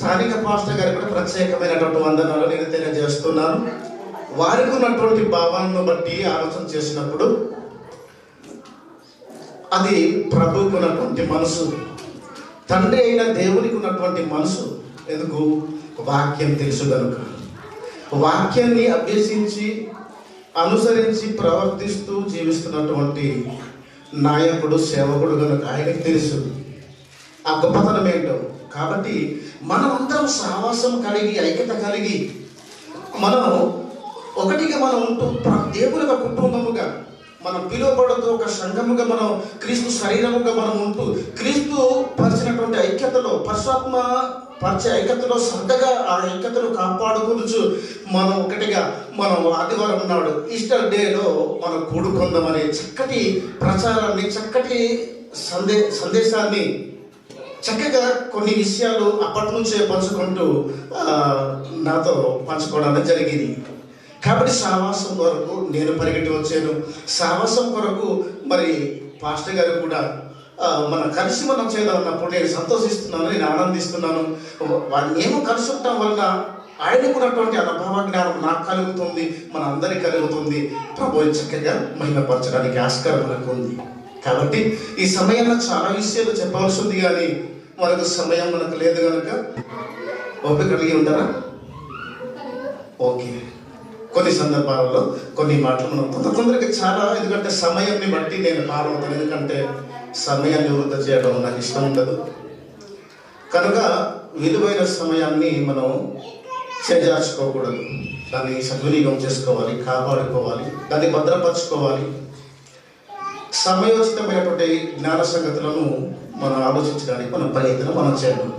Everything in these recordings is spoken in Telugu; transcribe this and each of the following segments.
స్థానిక పాస్టర్ గారికి కూడా ప్రత్యేకమైనటువంటి వందనాలు నేను తెలియజేస్తున్నాను. వారికి ఉన్నటువంటి భావాలను బట్టి ఆలోచన చేసినప్పుడు అది ప్రభువుకు ఉన్నటువంటి మనసు, తండ్రి అయిన దేవునికి ఉన్నటువంటి మనసు. ఎందుకు? వాక్యం తెలుసు కనుక. వాక్యాన్ని అభ్యసించి అనుసరించి ప్రవర్తిస్తూ జీవిస్తున్నటువంటి నాయకుడు, సేవకుడు కనుక ఆయనకు తెలుసు ఆ గొప్పతనం ఏంటో. కాబట్టి మనమందరం సహవాసం కలిగి, ఐక్యత కలిగి, మనం ఒకటిగా మనం ఉంటూ దేవుని ఒక కుటుంబముగా మనం పిలువబడుతూ ఒక సంఘముగా మనం క్రీస్తు శరీరముగా మనం ఉంటూ క్రీస్తు పరిచినటువంటి ఐక్యతలో, పరిశుద్ధాత్మ పరిచే ఐక్యతలో శ్రద్ధగా ఆ ఐక్యతను కాపాడుకోవచ్చు. మనం ఒకటిగా మనం ఆదివారం నాడు ఈస్టర్ డేలో మనం కూడుకుందామనే చక్కటి ప్రచారాన్ని, చక్కటి సందేశాన్ని చక్కగా కొన్ని విషయాలు అప్పటి నుంచే పంచుకుంటూ నాతో పంచుకోవడం జరిగింది. కాబట్టి సహవాసం కొరకు నేను పరిగెట్టి వచ్చాను. సహవాసం కొరకు మరి పాస్టర్ గారు కూడా మనం కలిసి మనం చేద్దాం అన్నప్పుడు నేను సంతోషిస్తున్నాను, నేను ఆనందిస్తున్నాను. వాడిని ఏమో కలిసి ఉండటం వల్ల ఆయనకున్నటువంటి అనుభవ జ్ఞానం నాకు కలుగుతుంది, మన అందరికీ కలుగుతుంది. ప్రభు చక్కగా మహిమపరచడానికి ఆస్కారం మనకు ఉంది. కాబట్టి ఈ సమయంలో చాలా విషయాలు చెప్పవలసి ఉంది, కానీ మనకు సమయం మనకు లేదు కనుక ఓపిక కలిగి ఉంటారా? ఓకే. కొన్ని సందర్భాలలో కొన్ని మాటలు మనం కొందరికి చాలా, ఎందుకంటే సమయాన్ని బట్టి నేను పాల్గొతాను. ఎందుకంటే సమయాన్ని వృధా చేయడం నాకు ఇష్టం ఉండదు కనుక విలువైన సమయాన్ని మనం చేజార్చుకోకూడదు. దాన్ని సద్వినియోగం చేసుకోవాలి, కాపాడుకోవాలి, దాన్ని భద్రపరచుకోవాలి. సమయోచితమైనటువంటి జ్ఞాన సంగతులను మనం ఆలోచించడానికి మనం ప్రయత్నం మనం చేయాలి.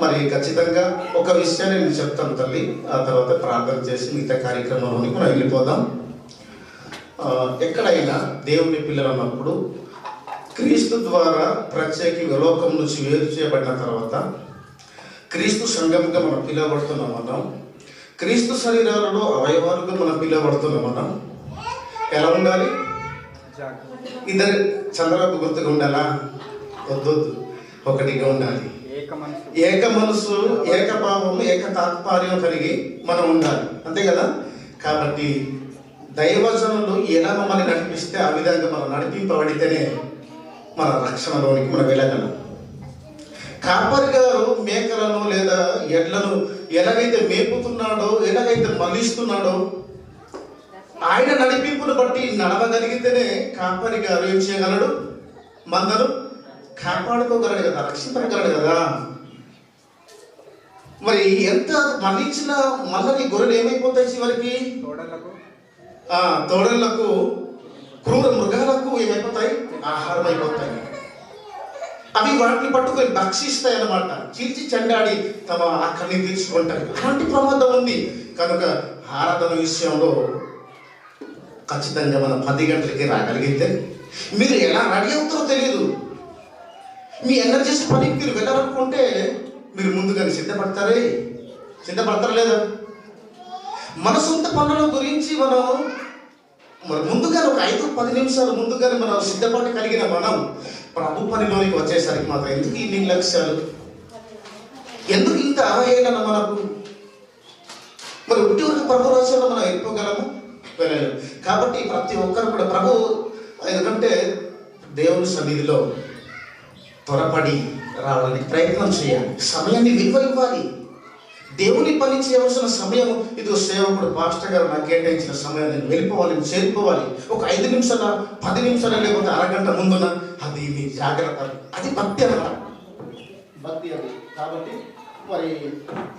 మరి ఖచ్చితంగా ఒక విషయాన్ని నేను చెప్తాను తల్లి, ఆ తర్వాత ప్రార్థన చేసి మిగతా కార్యక్రమంలోనికి మనం వెళ్ళిపోదాం. ఎక్కడైనా దేవుని పిల్లలు అన్నప్పుడు క్రీస్తు ద్వారా ప్రత్యేక లోకం నుంచి వేరు చేయబడిన తర్వాత క్రీస్తు సంఘంగా మనం పిలువబడుతున్నాం. మనం క్రీస్తు శరీరాలలో అవయవాలుగా మనం పిలువబడుతున్నాం. మనం ఎలా ఉండాలి? ఇద్దరు చంద్రబాబు గుర్తుగా ఉండాలా? వద్దు, ఒకటిగా ఉండాలి. ఏక మనసు, ఏకభావము, ఏక తాత్పర్యం కలిగి మనం ఉండాలి, అంతే కదా? కాబట్టి దైవజనులు ఎలా మమ్మల్ని నడిపిస్తే ఆ విధంగా మనం నడిపింపబడితేనే మన రక్షణలోనికి మనం వెళ్ళగలం. కాపరి గారు మేకలను లేదా ఎడ్లను ఎలాగైతే మేపుతున్నాడో, ఎలాగైతే మళ్ళిస్తున్నాడో, ఆయన నడిపింపును బట్టి నడవగలిగితేనే కాపరి గారు ఏం చేయగలడు? మందను కాపాడుకోగలడు కదా, రక్షించగలడు కదా. మరి ఎంత మళ్ళించిన మళ్ళీ గొర్రెలు ఏమైపోతాయి? చివరికి తోడళ్లకు, క్రూర మృగాలకు ఏమైపోతాయి? ఆహారం అయిపోతాయి. అవి వాటిని పట్టుకొని భక్షిస్తాయి అన్నమాట. చీల్చి చెండాడి తమ ఆకలిని తీర్చుకుంటాయి. అలాంటి ప్రమాదం ఉంది కనుక ఆరాధన విషయంలో ఖచ్చితంగా మనం 10 గంటలకి రాగలిగితే, మీరు ఎలా రెడీ అవుతారో తెలియదు. మీ ఎనర్జీస్ పనికి మీరు వెళ్ళాలనుకుంటే మీరు ముందుగానే సిద్ధపడతారా లేదా? మన సొంత పనుల గురించి మనం ముందుగానే ఒక 5-10 నిమిషాలు ముందుగానే మనం సిద్ధపడి కలిగిన మనం ప్రభు పనిలోనికి వచ్చేసరికి మాత్రం ఎందుకు ఇన్ని లక్ష్యాలు, ఎందుకు ఇంత అవహేళన మనకు? మరి ఉట్టివరకు ప్రభు రాజ్యంలో మనం వెళ్ళిపోగలము? వెళ్ళలేము. కాబట్టి ప్రతి ఒక్కరు కూడా ప్రభు, ఎందుకంటే దేవుని సన్నిధిలో త్వరపడి రావడానికి ప్రయత్నం చేయాలి. సమయాన్ని విలువ ఇవ్వాలి. దేవుని పని చేయవలసిన సమయం ఇది. సేవకుడు పాస్టర్ గారు నాకు కేటాయించిన సమయం, నేను వెళ్ళిపోవాలి, చేరిపోవాలి. ఒక 5 నిమిషాల 10 నిమిషాలు లేకపోతే అరగంట ముందున అది మీ జాగ్రత్త. అది భక్తి అన్నమాట, భక్తి అది. కాబట్టి మరి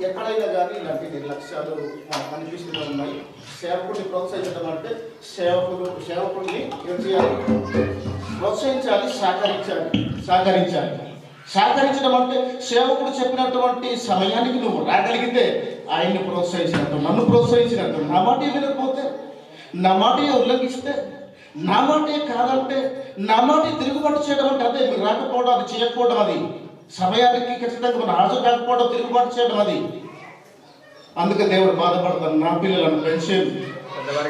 ఎక్కడైనా కానీ ఇలాంటి నిర్లక్ష్యాలు మనకు కనిపిస్తూనే ఉన్నాయి. సేవకుడిని ప్రోత్సహించడం అంటే సేవకుడిని ఏం చేయాలి? ప్రోత్సహించాలి, సహకరించాలి. సహకరించడం అంటే సేవకుడు చెప్పినటువంటి సమయానికి నువ్వు రాగలిగితే ఆయన్ని ప్రోత్సహించినట్టు, నన్ను ప్రోత్సహించినట్టు. నా మాట వినకపోతే, నా మాట ఉల్లంఘిస్తే, నా మాట కాదంటే, నా మాట తిరుగుబాటు చేయడం అంటే అదే. మీరు రాకపోవడం, అది చేయకపోవడం, అది సమయానికి ఖచ్చితంగా మన హాజరు కాకపోవడం, తిరుగుబాటు చేయడం అది. అందుకే దేవుడు బాధపడతాను. నా పిల్లలను పెంచాను,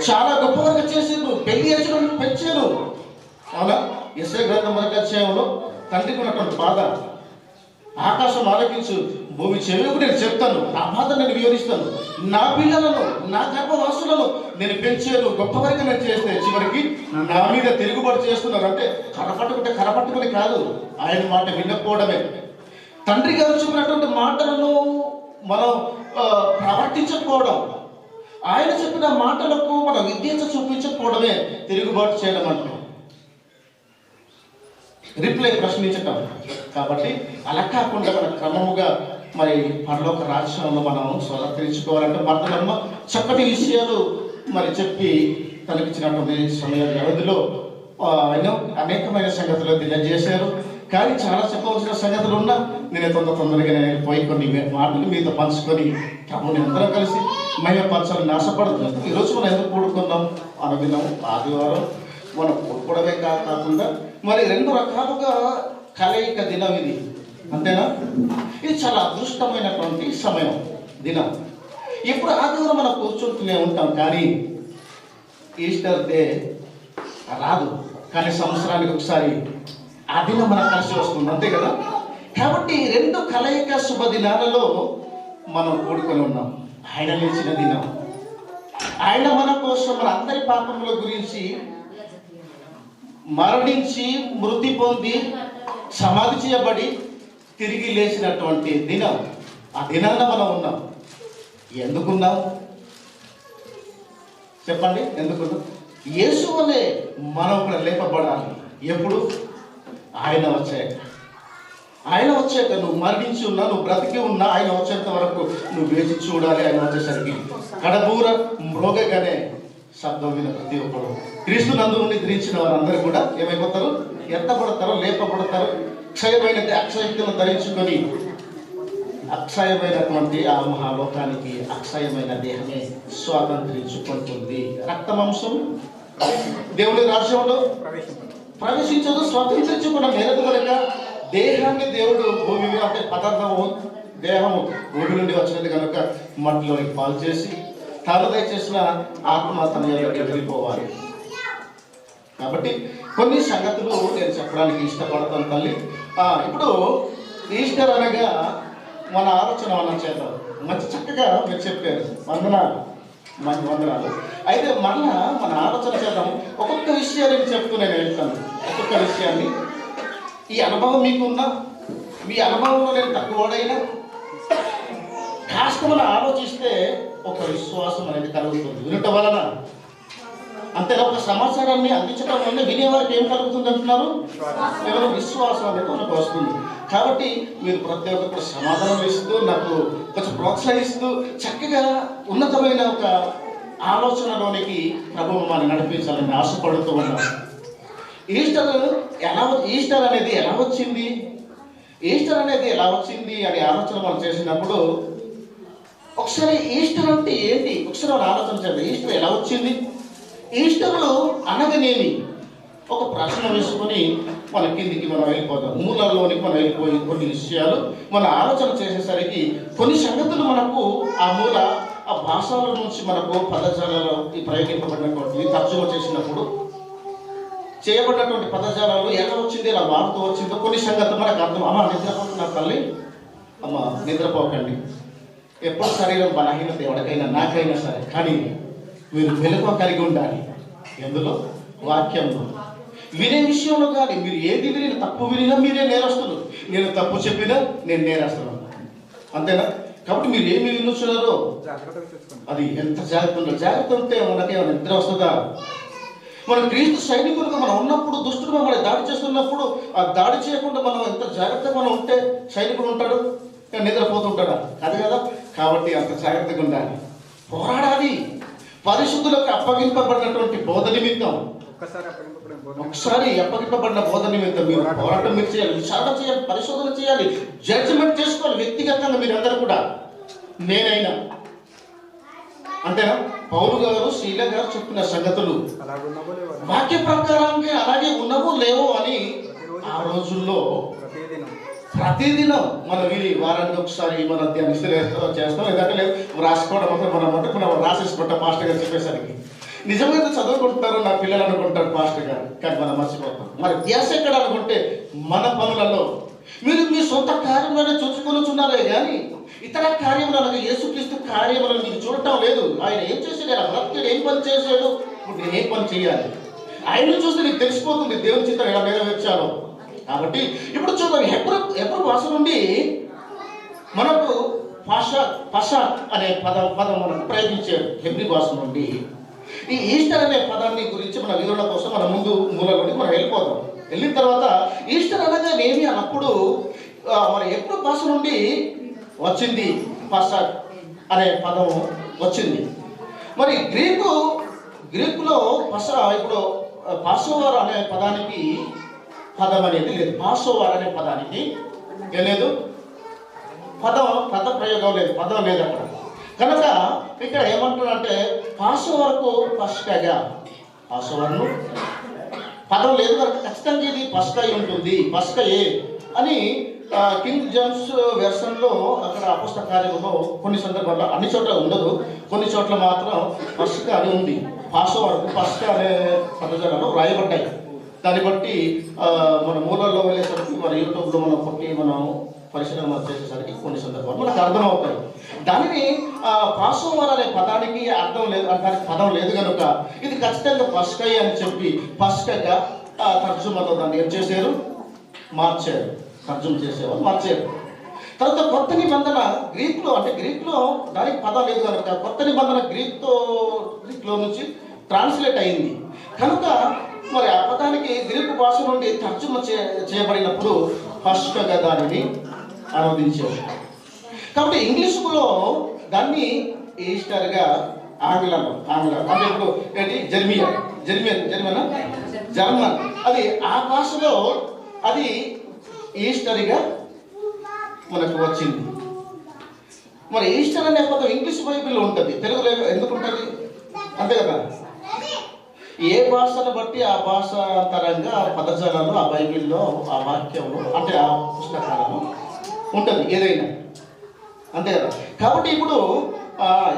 చాలా గొప్పగా చేసాను, పెళ్లి చేసిన పెంచాను. అవునా? యెషయా గ్రంథం 1వ అధ్యాయంలో తండ్రికి ఉన్నటువంటి బాధ, ఆకాశం ఆలకించు, భూమి చెవికు నేను చెప్తాను, నా బాధ నేను వివరిస్తాను. నా పిల్లలను, నా గర్భవాసులను నేను పెంచాను, గొప్పవరకు నేను చేస్తే చివరికి నా మీద తిరుగుబాటు చేస్తున్నారు. అంటే కరపట్టుకుని కాదు, ఆయన మాట వినకపోవడమే. తండ్రి గారు చెప్పినటువంటి మాటలను మనం ప్రవర్తించకపోవడం, ఆయన చెప్పిన మాటలకు మనం విద్యత చూపించకపోవడమే తిరుగుబాటు చేయడం అంటే, రిప్లై ప్రశ్నించటం. కాబట్టి అలా కాకుండా మన క్రమముగా మరి పరలోక రాజ్యంలో మనం స్వతంత్రించుకోవాలంటే భర్తలమ్మ చక్కటి విషయాలు మరి చెప్పి తనకిచ్చినటువంటి సమయ వ్యవధిలో ఆయన అనేకమైన సంగతులు తెలియజేశారు. కానీ చాలా చెప్పవలసిన సంగతులు ఉన్నా నేను తొందరగా నేను పోయి కొన్ని మాటలు మీతో పంచుకొని ప్రభుని అందరం కలిసి మహిమపరచాలని ఆశపడుతున్నాం. ఈరోజు మనం ఎందుకు కూడుకున్నాం అనుదినం ఆదివారం మనం కూడుకోవడమే కాకుండా మరి 2 రకాలుగా కలయిక దినం ఇది, అంతేనా? ఇది చాలా అదృష్టమైనటువంటి సమయం, దినం. ఎప్పుడు ఆదివారం మనం కూర్చుంటూనే ఉంటాం, కానీ ఈస్టర్ డే రాదు. కానీ సంవత్సరానికి ఒకసారి ఆ దినం మనకు కలిసి వస్తుంది, అంతే కదా? కాబట్టి 2 కలయిక శుభదినాలలో మనం కూడుకొని ఉన్నాం. ఆయన లేచిన దినం, ఆయన మన కోసం మన అందరి పాపముల గురించి మరణించి మృతి పొంది సమాధి చేయబడి తిరిగి లేచినటువంటి దినం. ఆ దినాన మనం ఉన్నాం. ఎందుకున్నాం చెప్పండి? ఎందుకున్నాం? యేసు వలె మనం కూడా లేపబడాలి. ఎప్పుడు? ఆయన వచ్చాక నువ్వు మరణించి ఉన్నా, నువ్వు బ్రతికి ఉన్నా, ఆయన వచ్చేంత వరకు నువ్వు వేచి చూడాలి. ఆయన వచ్చేసరికి కడబూర మ్రోగగానే శబ్దం విన ప్రతి ఒక్కరు క్రీస్తు నందు నుండి ధరించిన వారందరూ కూడా ఏమైపోతారు? ఎత్తబడతారు, లేపబడతారు. అక్షయక్తులను ధరించుకొని అక్షయమైనటువంటి ఆ మహాలోకానికి అక్షయమైన దేహమే స్వాతంత్రించుకుంటుంది. రక్తమాంసం దేవుని రాజ్యంలో ప్రవేశించదు, స్వాతంత్రించుకున్న మేరకు కనుక దేహాన్ని దేవుడు భూమి మీద, అంటే పదార్థము దేహము భూమి నుండి వచ్చినది కనుక మట్టిలోకి పాలు చేసి తాను దయచేసిన ఆత్మ తన వెళ్ళిపోవాలి. కాబట్టి కొన్ని సంగతులు నేను చెప్పడానికి ఇష్టపడతాను తల్లి. ఇప్పుడు ఈస్టర్ అనగా మన ఆలోచన మనం చేద్దాం. మంచి చక్కగా మీరు చెప్పారు, వందనాలు. అయితే మళ్ళా మన ఆలోచన చేద్దాం. ఒక్కొక్క విషయాన్ని చెప్తూ నేను వెళ్తాను. ఒక్కొక్క విషయాన్ని, ఈ అనుభవం మీకున్నా, మీ అనుభవంలో నేను తక్కువడైనా కాస్త మనం ఆలోచిస్తే ఒక విశ్వాసం అనేది కలుగుతుంది వినటం వలన. అంతేనా? ఒక సమాచారాన్ని అందించడం వల్ల వినేవారికి ఏం కలుగుతుంది అంటున్నారు? కేవలం విశ్వాసం అనేది మనకు వస్తుంది. కాబట్టి మీరు ప్రతి ఒక్కరు సమాధానం ఇస్తూ, నాకు కొంచెం ప్రోత్సహిస్తూ, చక్కగా ఉన్నతమైన ఒక ఆలోచనలోనికి ప్రభువు మనం నడిపించాలని ఆశపడుతూ ఉన్నాం. ఈస్టర్ అనేది ఎలా వచ్చింది? ఈస్టర్ అనేది ఎలా వచ్చింది అనే ఆలోచన మనం చేసినప్పుడు ఒకసారి ఈస్టర్ అంటే ఏంటి ఒకసారి మనం ఆలోచన చేద్దాం. ఈస్టర్ ఎలా వచ్చింది? ఈస్టర్లో అనగానేమి ఒక ప్రశ్న వేసుకొని మన కిందికి మనం వెళ్ళిపోతాం. మూలాల్లోనికి మనం వెళ్ళిపోయి కొన్ని విషయాలు మన ఆలోచన చేసేసరికి కొన్ని సంగతులు మనకు ఆ భాషల నుంచి మనకు పదజాలలో ప్రయోగింపబడినటువంటి తర్జుమా చేసినప్పుడు చేయబడినటువంటి పదజాలాలు ఎలా వచ్చింది, ఎలా మారుతూ వచ్చిందో కొన్ని సంగతులు మనకు అర్థం. నిద్రపోతున్నా తల్లి, నిద్రపోకండి. ఎప్పుడు శరీరం బలహీనత ఎవరికైనా, నాకైనా సరే, కానీ మీరు మెలకువ కలిగి ఉండాలి. ఎందులో? వాక్యంలో. వినే విషయంలో కానీ మీరు ఏది విని, తప్పు వినినా మీరే నేరస్తులు, నేను తప్పు చెప్పినా నేను నేరస్తులు, అంతేనా? కాబట్టి మీరు ఏమి వినుచున్నారో అది ఎంత జాగ్రత్త ఉంటే మనకేమైనా నిద్ర వస్తుందా? మన క్రీస్తు సైనికులుగా మనం ఉన్నప్పుడు, దుష్టుడు మనల్ని దాడి చేస్తున్నప్పుడు ఆ దాడి చేయకుండా మనం ఎంత జాగ్రత్తగా మనం ఉంటే సైనికుడు ఉంటాడు, నిద్రపోతుంటాడా? అది కదా. కాబట్టి అంత జాగ్రత్తగా ఉండాలి, పోరాడాలి. పరిశుద్ధులకు అప్పగింపబడినటువంటి బోధ నిమిత్తం, ఒకసారి అప్పగింపబడిన బోధ నిమిత్తం మీరు పోరాటం మీరు చేయాలి, విచారణ చేయాలి, పరిశోధన చేయాలి, జడ్జిమెంట్ చేసుకోవాలి వ్యక్తిగతంగా మీరు అందరూ కూడా. నేనైనా అంతేనా? పౌలు గారు, శీల గారు చెప్పిన సంగతులు వాక్య ప్రకారంగా అలాగే ఉన్నవో లేవో అని ఆ రోజుల్లో ప్రతిదినం మనం విని వారానికి ఒకసారి మన ధ్యానిస్తే చేస్తాం. లేదంటే లేదు రాసుకోవడం మనం రాసేసుకుంటాం మాస్టర్ గారు చెప్పేసరికి. నిజంగా చదువుకుంటారు నా పిల్లలు అనుకుంటారు మాస్టర్ గారు, కానీ మనం మర్చిపోతాం. మరి ధ్యాస ఎక్కడ అనుకుంటే మన పనులలో. మీరు మీ సొంత కార్యములను చూసుకొనుచున్నారే కానీ ఇతర కార్యములు అనగా యేసుక్రీస్తు కార్యములను మీకు చూడటం లేదు. ఆయన ఏం చేశాడు, ఆయన భక్తుడు ఏం పని చేశాడు, ఇప్పుడు నేను ఏం పని చేయాలి, ఆయన్ని చూస్తే నీకు తెలిసిపోతుంది దేవుని చిత్తం ఎలా నెరవేర్చాలో. కాబట్టి ఇప్పుడు చూద్దాం, ఎప్పుడు భాష నుండి మనకు పషా అనే పదం మనకు ప్రయోగించారు. హెబ్రీ భాష నుండి ఈ ఈస్టర్ అనే పదాన్ని గురించి మన వివరణ కోసం మన ముందు మూలలోకి మనం వెళ్ళిపోతాం. వెళ్ళిన తర్వాత ఈస్టర్ అనగా ఏమి అన్నప్పుడు మరి ఎప్పుడు భాష నుండి వచ్చింది పషా అనే పదం వచ్చింది. మరి గ్రీకులో ఇప్పుడు పాసోవర్ అనే పదానికి పదం అనేది లేదు. పాసోవర్ అనే పదానికి ఏం లేదు, పద ప్రయోగం లేదు, పదం లేదు అక్కడ. కనుక ఇక్కడ ఏమంటున్నారంటే పాసోవర్కు పస్కగా, పాసోవర్ను పదం లేదు కనుక ఖచ్చితంగా ఇది పస్కై ఉంటుంది, పస్కయే అని కింగ్ జేమ్స్ వెర్షన్లో అక్కడ అపుస్తక కార్యములో కొన్ని సందర్భాల్లో, అన్ని చోట్ల ఉండదు, కొన్ని చోట్ల మాత్రం పస్క అని ఉంది. పాసోవర్కు పస్క అనే పదజాలలో రాయబడ్డాయి. దాన్ని బట్టి మన మూలల్లో వెళ్ళేసరికి మన యూట్యూబ్లో మనం కొట్టి మనం పరిశీలన చేసేసరికి కొన్ని సందర్భాలు మనకు అర్థమవుతాయి. దానిని పాసోవర్ అనే పదానికి అర్థం లేదు, దానికి పదం లేదు కనుక ఇది ఖచ్చితంగా పస్కై అని చెప్పి పస్కగా తర్జుమలో దాన్ని ఏం చేశారు, మార్చారు. తర్జుమ చేసేవాళ్ళు మార్చారు. తర్వాత కొత్త నిబంధన గ్రీక్లో దానికి పదం లేదు కనుక కొత్త నిబంధన గ్రీక్లో నుంచి ట్రాన్స్లేట్ అయింది కనుక మరి ఆ పదానికి గ్రీకు భాష నుండి తర్జుమ చేయబడినప్పుడు పస్కగా దానిని అనువదించారు. కాబట్టి ఇంగ్లీషులో దాన్ని ఈస్టర్గా ఆంగ్లం అంటే ఇప్పుడు ఏంటి జర్మన్ అది ఆ భాషలో అది ఈస్టర్గా మనకు వచ్చింది. మరి ఈస్టర్ అనే పదం ఇంగ్లీష్ బైబిల్లో ఉంటుంది, తెలుగులో ఎందుకు ఉంటుంది అంతే కదా. ఏ భాషను బట్టి ఆ భాషాంతరంగా ఆ పదజాలలో ఆ బైబిల్లో ఆ వాక్యంలో అంటే ఆ పుస్తకాలలో ఉంటుంది ఏదైనా, అంతే కదా. కాబట్టి ఇప్పుడు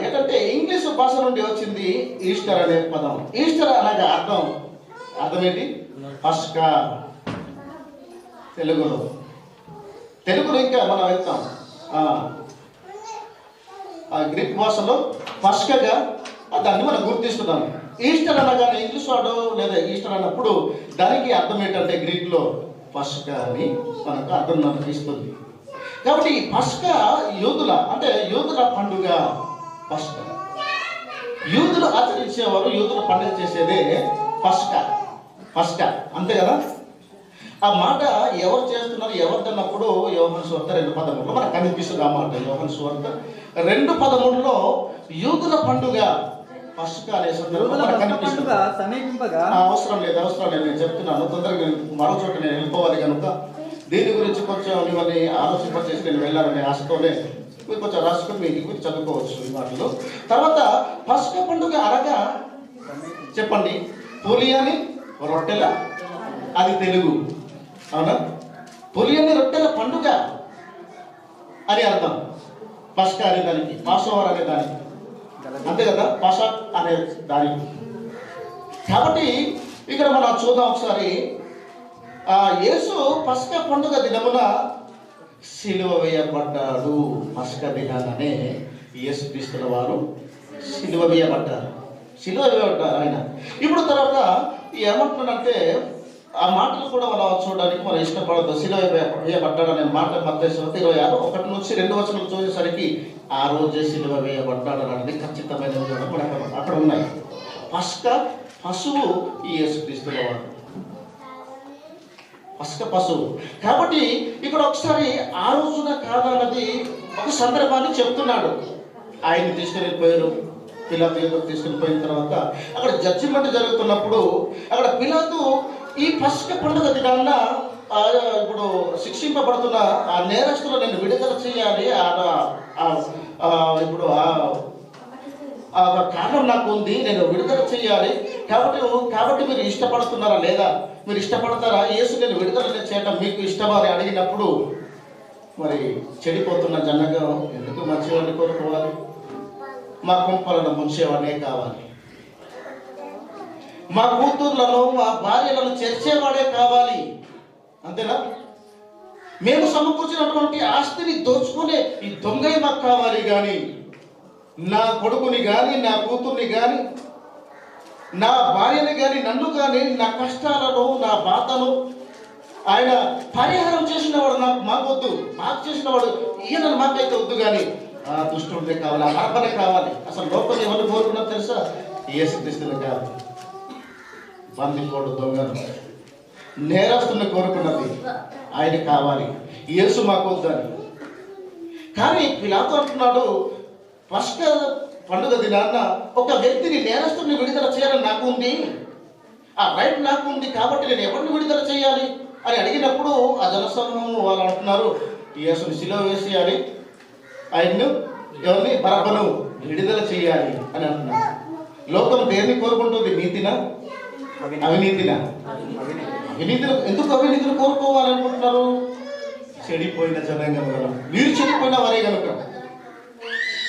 ఏంటంటే ఇంగ్లీష్ భాష నుండి వచ్చింది ఈస్టర్ అనే పదం. ఈస్టర్ అనగా అర్థం ఏంటి, పస్కా. తెలుగులో ఇంకా మనం వెళ్తాం గ్రీక్ భాషలో పస్కగా దాన్ని మనం గుర్తిస్తున్నాం. ఈస్టర్ అనగానే ఇంగ్లీష్ వాడు లేదా ఈస్టర్ అన్నప్పుడు దానికి అర్థం ఏంటంటే గ్రీక్లో పస్కా అని మనకు అర్థం ఇస్తుంది. కాబట్టి ఈ పస్కా యూదుల పండుగ. పస్కా యూదులు ఆచరించేవారు, యూదుల పండుగ చేసేదే పస్కా అంతే కదా. ఆ మాట ఎవరు చేస్తున్నారు, ఎవరిదన్నప్పుడు యోహాను సువార్త 2:13 మనకు కనిపిస్తుంది. ఆ మాట యోహాను సువార్త 2:13 యూదుల పండుగ పస్కా అనే సందర్భంగా కనిపిస్తుంది. అవసరం లేదు నేను చెప్తున్నాను, తొందరగా మరో చోట నేను వెళ్ళిపోవాలి కనుక దీని గురించి కొంచెం మిమ్మల్ని ఆలోచింపచేసి నేను వెళ్ళాలనే ఆశతోనే మీరు కొంచెం రాసుకొని మీ ఇంటికి చదువుకోవచ్చు ఈ మాటలు. తర్వాత పస్కా పండుగ అనగా చెప్పండి, పులియని రొట్టెల, అది తెలుగు అవునా, పులియని రొట్టెల పండుగ అని అర్థం. పస్కా అనే దానికి, పాసోవర్ అనే దానికి, అంతే కదా, పసా అనే దానికి. కాబట్టి ఇక్కడ మనం చూద్దాం ఒకసారి. యేసు పస్కా పండుగ దినమున సిలువ వేయబడ్డాడు. పస్కా దినాననే యేసుక్రీస్తుల వారు సిలువ వేయబడ్డారు ఆయన. ఇప్పుడు తర్వాత ఏమంటున్నాడంటే ఆ మాటలు కూడా మనం చూడడానికి మనం ఇష్టపడదు. సిలువ వేయబడ్డాడు అనే మాట మత్తయి 26:1-2 చూసేసరికి ఆ రోజే సిలువ వేయబడ్డాడు అనేది ఖచ్చితమైన మనకు అక్కడ ఉన్నాయి. పస్కా పశువు ఈ యేసుక్రీస్తుల వారు, పస్కా పశువు. కాబట్టి ఇక్కడ ఒకసారి ఆ రోజున కాదన్నది ఒక సందర్భాన్ని చెప్తున్నాడు. ఆయన్ని తీసుకుని వెళ్ళిపోయారు, పిలాతు తీసుకుని పోయిన తర్వాత అక్కడ జడ్జిమెంట్ జరుగుతున్నప్పుడు అక్కడ పిలాతు ఈ పస్కా పండుగ దినాన ఇప్పుడు శిక్షింపబడుతున్న ఆ నేరస్తులు నేను విడుదల చేయాలి, ఇప్పుడు కారణం నాకు ఉంది, నేను విడుదల చేయాలి, కాబట్టి మీరు ఇష్టపడుతున్నారా లేదా, మీరు ఇష్టపడతారా, యేసు నేను విడుదల చేయడం మీకు ఇష్టమా అని అడిగినప్పుడు మరి చెడిపోతున్న జనగా ఎందుకు మంచివాడిని కోరుకోవాలి, మా కుంపలను ముంచేవాడే కావాలి, మా కూతుర్లను మా భార్యలను చేర్చేవాడే కావాలి, అంతేనా. మేము సమకూర్చినటువంటి ఆస్తిని దోచుకునే ఈ దొంగ మాకు కావాలి, కానీ నా కొడుకుని కానీ, నా కూతుర్ని కానీ, నా భార్యని కానీ, నన్ను కానీ, నా కష్టాలను, నా బాధను ఆయన పరిహారం చేసినవాడు మాకొద్దు, మాకు చేసినవాడు ఈయన మాకైతే వద్దు, కానీ ఆ దుష్టుడితే కావాలి, ఆ అర్పణే కావాలి. అసలు లోపల ఎవరిని కోరుకున్నారు తెలుసా? యేసుక్రీస్తుని కాదు, బందిపోడు దొంగను, నేరస్తుని కోరుకున్నది ఆయన కావాలి, యేసు మాకు వద్దని. కానీ పిలాతు అంటున్నాడు, పస్కా పండుగ దినాన్న ఒక వ్యక్తిని, నేరస్తుని విడుదల చేయాలని నాకు ఉంది, ఆ రైట్ నాకు ఉంది, కాబట్టి నేను ఎవరిని విడుదల చేయాలి అని అడిగినప్పుడు ఆ జనసమూహం వాళ్ళు అంటున్నారు, యేసుని శిలువ వేసేయాలి, ఆయన్ను ఎవరిని బరబ్బను విడుదల చేయాలి అని అంటున్నారు. లోకం దేన్ని కోరుకుంటుంది? నీతినా అవినీతినా? అవినీతిని ఎందుకు అవినీతిని కోరుకోవాలనుకుంటున్నారు? చెడిపోయిన జనాంగం కనుక, మీరు చెడిపోయిన వారే కనుక.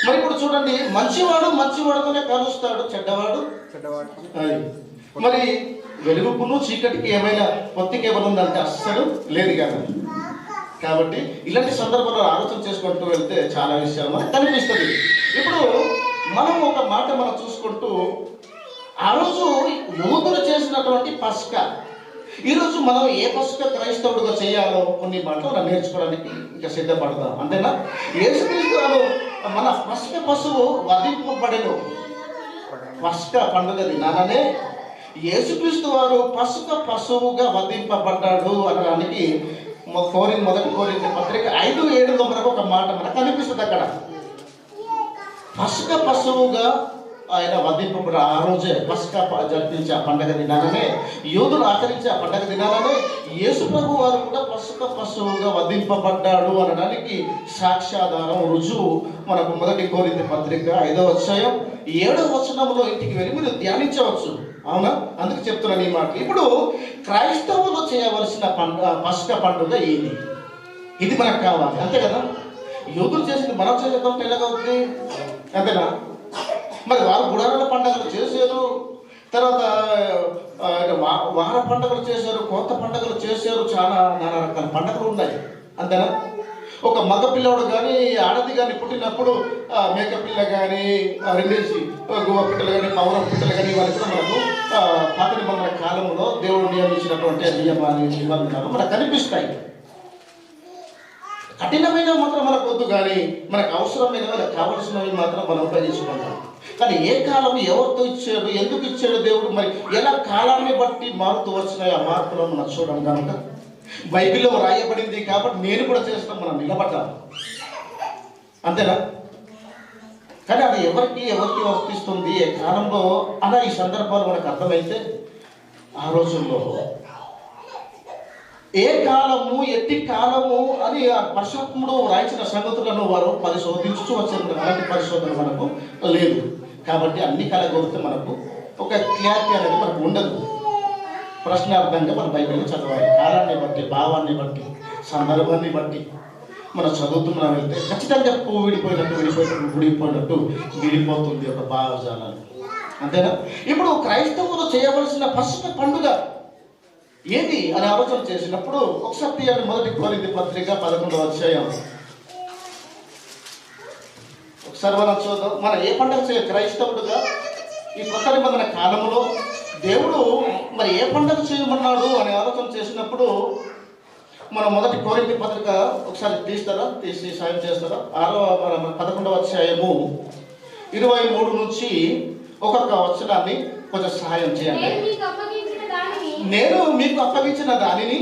మరి ఇప్పుడు చూడండి, మంచివాడు మంచివాడుతోనే కలుస్తాడు, చెడ్డవాడు మరి వెలుగుకును చీకటికి ఏమైనా పొత్తికి ఏమైనా ఉందంటే అస్సలు లేదు కదా. కాబట్టి ఇలాంటి సందర్భంలో ఆలోచన చేసుకుంటూ వెళ్తే చాలా విషయాలు మనకు కనిపిస్తుంది. ఇప్పుడు మనం ఒక మాట మనం చూసుకుంటూ, ఆ రోజు యూదులు చేసినటువంటి పస్కా, ఈరోజు మనం ఏ పస్కా క్రైస్తవుడిగా చేయాలో కొన్ని మాటలు నేర్చుకోవడానికి ఇంకా సిద్ధపడతాం, అంతేనా? యేసుక్రీస్తు మన పస్కా పశువు వధింపబడెను. పస్కా పండుగ దినాలనే యేసుక్రీస్తు వారు పస్కా పశువుగా వధింపబడ్డాడు అనడానికి మొదటి కోరింథీ పత్రిక 5:7 వరకు ఒక మాట మనకు కనిపిస్తుంది. అక్కడ పస్కా పశువుగా ఆయన వధింపబడి, ఆ రోజే పస్కా జరిపించే ఆ పండగ దినాలనే, యూదులు ఆచరించే ఆ పండగ దినాలనే యేసు ప్రభు వారు కూడా పస్కా పశువుగా వధింపబడ్డాడు అనడానికి సాక్ష్యాధారం, రుజువు మనకు మొదటి కోరింథీ పత్రిక 5:7 ఇంటికి వెళ్ళి మీరు ధ్యానించవచ్చు. అవునా? అందుకు చెప్తున్నాను ఈ మాట. ఇప్పుడు క్రైస్తవులు చేయవలసిన పస్కా పండుగ ఏంటి? ఇది మనకు కావాలి, అంతే కదా? యూదులు చేసింది మనం చేసేదంటే ఎలాగవుతుంది, అంతేనా? మరి వారు గుడారాల పండుగలు చేశారు, తర్వాత వార పండుగలు చేశారు, కొత్త పండుగలు చేశారు, చాలా నానా రకాల పండుగలు ఉన్నాయి, అంతేనా? ఒక మగ పిల్లవాడు కానీ ఆడది కానీ పుట్టినప్పుడు మేకపిల్ల కానీ, రెండేసి గువ్వ పిట్టలు కానీ, పౌరం పిట్టలు కానీ, ఇవన్నీ కూడా మనకు పాత నిబంధన కాలంలో దేవుడు నియమించినటువంటి నిబంధనలు మనకు కనిపిస్తాయి. కఠినమైనవి మాత్రం మనకు వద్దు, కానీ మనకు అవసరమైనవి, మనకు కావలసినవి మాత్రం మనం ఉపయోగించుకుంటాం. కానీ ఏ కాలం ఎవరితో ఇచ్చాడు, ఎందుకు ఇచ్చాడు దేవుడు, మరి ఎలా కాలాన్ని బట్టి మారుతూ వచ్చినాయి ఆ మార్పులో మనం చూడడం కనుక బైబిల్లో రాయబడింది కాబట్టి నేను కూడా చేస్తాం, మనం నిలబడ్డాం, అంతేనా? కానీ అది ఎవరికి వర్తిస్తుంది, ఏ కాలంలో అలా ఈ సందర్భాలు మనకు అర్థమైతే ఆ రోజుల్లో ఏ కాలము, ఎట్టి కాలము అని ఆ పరిశుద్ధుడు రాయించిన సంగతులను వారు పరిశోధించు వచ్చారు. అలాంటి పరిశోధన మనకు లేదు కాబట్టి అన్ని కలగొడితే మనకు ఒక క్లారిటీ అనేది మనకు ఉండదు. ప్రశ్నార్థంగా మన బైబిల్ని చదవాలి, కాలాన్ని బట్టి, భావాన్ని బట్టి, సందర్భాన్ని బట్టి మనం చదువుతూ మనం వెళ్తే ఖచ్చితంగా పువ్వు విడిపోయినట్టు విడిపోతుంది ఒక భావజాలాలు, అంతేనా? ఇప్పుడు క్రైస్తవులు చేయవలసిన పస్కా పండుగ ఏది అని ఆలోచన చేసినప్పుడు ఒకసారి తీయండి మొదటి కొరింథీ పత్రిక 11 ఒకసారి మనం చూద్దాం. మనం ఏ పండుగ చేయాలి క్రైస్తవుడుగా ఈ కొత్త నిబంధన కాలంలో? దేవుడు మరి ఏ పండుగ చేయమన్నాడు అని ఆలోచన చేసినప్పుడు మనం మొదటి కొరింథీ పత్రిక ఒకసారి తీసి సాయం చేస్తారా? 11 23 నుంచి ఒక్కొక్క వచనాన్ని కొంచెం సహాయం చేయండి. నేను మీకు అప్పగించిన దానిని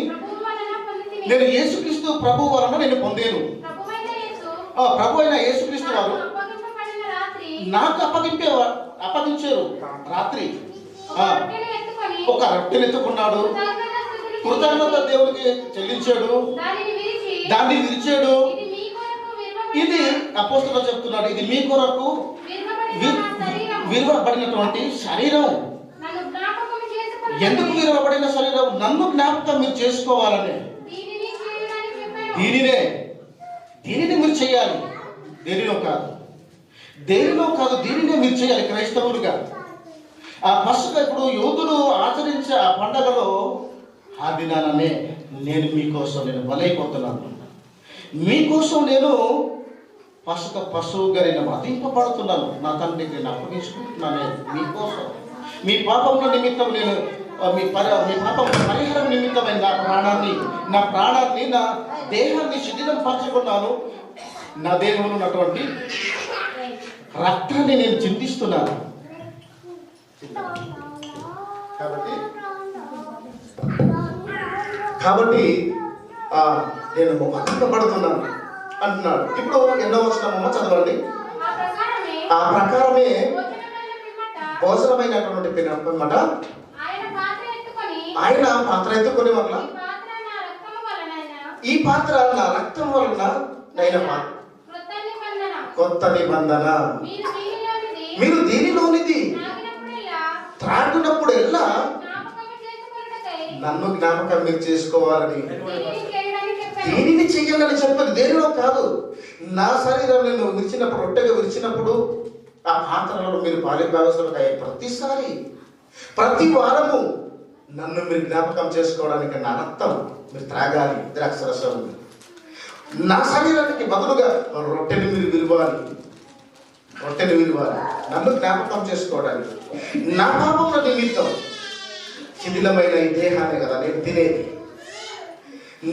నేను యేసుక్రీస్తు ప్రభు వలన నేను పొందాను. ప్రభు అయిన యేసుక్రీస్తు వారు నాకు అప్పగించారు. రాత్రి ఒక రొట్టెను ఎత్తుకున్నాడు, కృతజ్ఞత దేవుడికి చెల్లించాడు, దాన్ని విరిచాడు. ఇది అపోస్తలులు చెప్తున్నాడు, ఇది మీ కొరకు విరవబడినటువంటి శరీరం. ఎందుకు విరవబడిన శరీరం? నన్ను జ్ఞాపకం మీరు చేసుకోవాలని. దీనిని మీరు చేయాలి, దేనిలో కాదు, దీనినే మీరు చేయాలి క్రైస్తవులుగా. ఆ పస్కా ఇప్పుడు యూదులు ఆచరించే ఆ పండగలో ఆ దినాలనే నేను మీకోసం నేను బలైపోతున్నాను. మీకోసం నేను పశువుగా నేను వధింపబడుతున్నాను, నా తండ్రికి నేను అప్పగించుకుంటున్నాను. మీకోసం, మీ పాపముల నిమిత్తం నేను మీ పాపం పరిహారం నిమిత్తమైన నా ప్రాణాన్ని నా దేహాన్ని శిథిలం పరచుకున్నాను. నా దేహంలో ఉన్నటువంటి రక్తాన్ని నేను చిందిస్తున్నాను. కాబట్టి నేను వధింపబడుతున్నాను అంటున్నాడు. ఇప్పుడు ఎన్నో వచనమో చదవండి. ఆ ప్రకారమే భోజనమైనటువంటి పిన్నమాట ఆయన పాత్ర ఎత్తుకొని వల్ల ఈ పాత్ర నా రక్తం వలన నైన కొత్త నిబంధన, మీరు దీనిలోనిది త్రాగినప్పుడు ఎల్లా నన్ను జ్ఞాపకం మీరు చేసుకోవాలని, దీనిని చెయ్యాలని చెప్పాలి. దేనిలో కాదు, నా శరీరం నేను విరిచినప్పుడు, రొట్టెగా విరిచినప్పుడు ఆ పాత్రలో మీరు భాగస్వాములు అయ్యే ప్రతిసారి, ప్రతి వారము నన్ను మీరు జ్ఞాపకం చేసుకోవడానికి నా రక్తం మీరు త్రాగాలి. ద్రాక్షరసం నా శరీరానికి బదులుగా రొట్టెని మీరు విలువాలి, నన్ను జ్ఞాపకం చేసుకోవడానికి. నా పాపముల నిమిత్తం శిథిలమైన ఈ దేహాన్ని కదా నేను తినేది,